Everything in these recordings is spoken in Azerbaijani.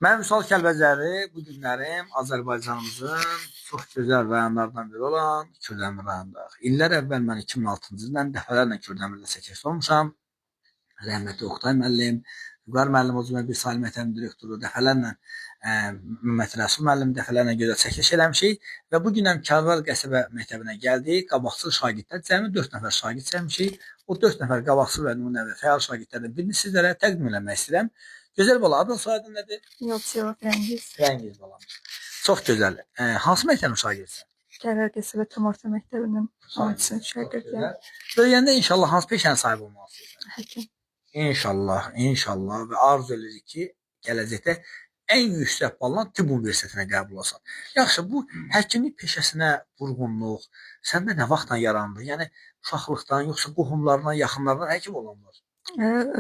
Mən Vüsal Kəlbəcəri bu günlərim Azərbaycanımızın çox gözəl rayonlarından biri olan Kürdəmir rayonundayıq. İllər əvvəl mən 2006-cı ildən dəfələrlə Kürdəmirdə çəkiliş olmuşam. Rəhmətli Oqtay müəllim, Vüqar müəllim o zaman bir sahil məktəbinin direktoru, dəfələrlə Mehmet Rəsul müəllim dəfələrlə gözəl çəkiliş eləmişik və bu günəm Kəlbəcər qəsəbə məktəbinə gəldik. Qabaqcıl şagirdlər cəmi 4 nəfər şagird çəkmişik. O 4 nəfər qabaqcıl və nümunəvi fəal şagirdlərdən birini sizlərə təqdim eləmək istəyirəm. Gözəl bala, adın soyadın nədir? Yolçuva Frəngiz. Frəngiz balam. Çox gözəl. Hansı məktəbin şagirdisən? Kəlbəcər qəsəbə tam orta məktəbinin 12-ci şagirdiyəm. Böyüyəndə inşallah hansı peşənin sahibi olmaq istəyirsən? Həkim. İnşallah və arzu edirik ki, gələcəkdə ən yüksək balla tibb universitetinə qəbul olsan. Yaxşı, bu həkimlik peşəsinə vurğunluq səndə nə vaxtdan yarandı? Yəni uşaqlıqdan, yoxsa qohumlardan, yaxınlardan həkim olanlar?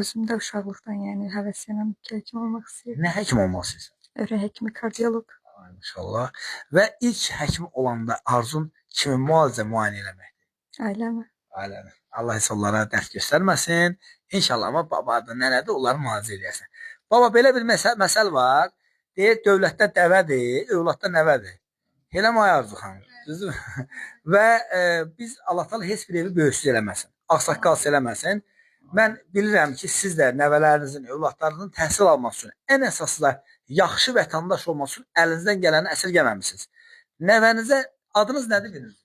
Özümdə uşaqlıqdan, yəni həvəslənəm ki, həkim olmaq istəyirəm. Nə həkim olmaq istəyirsən? Ürək həkimi, kardioloq. İnşallah. Və ilk həkim olanda arzun kimi müayinə eləməkdir? Ailəmi. Ailəni. Allah heç onlara dərd göstərməsin. İnşallah, amma babadır, nənədir, onları müalicə eləyəsən. Baba, belə bir məsəl var. Deyir, dövlətdə dəvədir, övladda nəvədir. Elə mi Arzu xanım? Düzdür? Və biz Allah Taala heç bir evi böyüksüz eləməsin. Ağsaqqalsız eləməsin. Mən bilirəm ki, siz də nəvələrinizin, övladlarınızın təhsil alması üçün, ən əsası da yaxşı vətəndaş olması üçün əlinizdən gələni əsirgəməmisiniz. Nəvənizə adınız nədir bilirsiniz?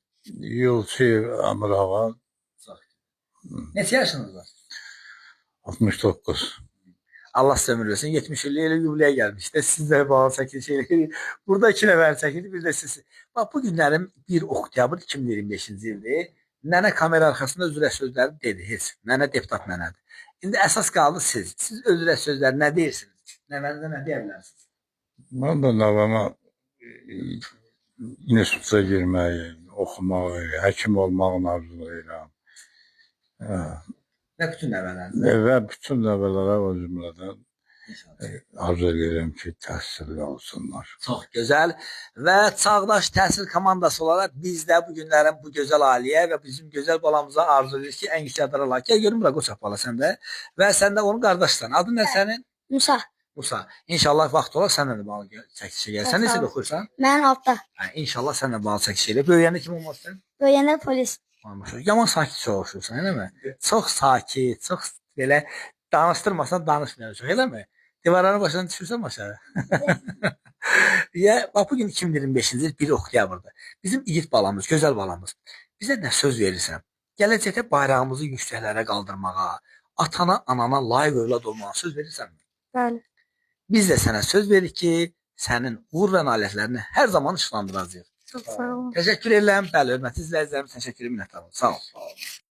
Yolçu Amrağa. Neçə yaşınız var? 69. Allah sizə ömür versin. 70 illik elə yubiləyə gəlmişdi. Siz də bala çəkiliş eləyirsiniz. Burada 2 nəfər çəkildi, bir də siz. Bax, bu günlərim 1 oktyabr 2025-ci ildir. Nənə kamera arxasında özürə sözləri dedi, heç. Nənə deputat nənədir. İndi əsas qaldı siz. Siz özürə sözləri nə deyirsiniz? Nəvənizə nə deyə bilərsiniz? Mən də nəvəmə instituta girməyi, oxumağı, həkim olmağını arzulayıram. Və bütün nəvələrinizə. Və bütün nəvələrə o cümlədən arzu edirəm ki, təhsilli olsunlar. Çox gözəl və çağdaş təhsil komandası olaraq biz də bu günlərin bu gözəl aliyə və bizim gözəl balamıza arzu edirik ki, ən yüksək adlar alaq. Gəl görüm bura qoçaq bala sən də və sən də onun qardaşsan. Adın nə sənin? Musa. Musa. İnşallah vaxt olar səndən də bala çəkişə gəl. Sən necə oxuyursan? Mən altta. İnşallah sən də bala çəkişə elə. Böyüyəndə kim olmaq Böyüyəndə polis. Yaman sakit çalışıyorsun, elə mi? Çox sakit, çox belə danışdırmasan danışmıyorsun, elə mi? Divarların başından düşürsən aşağı. Ya, bax, bugün 2025-ci il 1 oktyabrdır. Bizim igid balamız, gözəl balamız. Bizə nə söz verirsən? Gələcəkdə bayrağımızı yüksəklərə qaldırmağa, atana, anana layiq övlad olmağa söz verirsənmi? Bəli. Biz də sənə söz veririk ki, sənin uğur və nailiyyətlərini hər zaman işlandıracağıq. Çox sağ olun. Təşəkkür edirəm. Bəli, hörmətli izləyicilərimiz, təşəkkür minnətdarım. Sağ olun.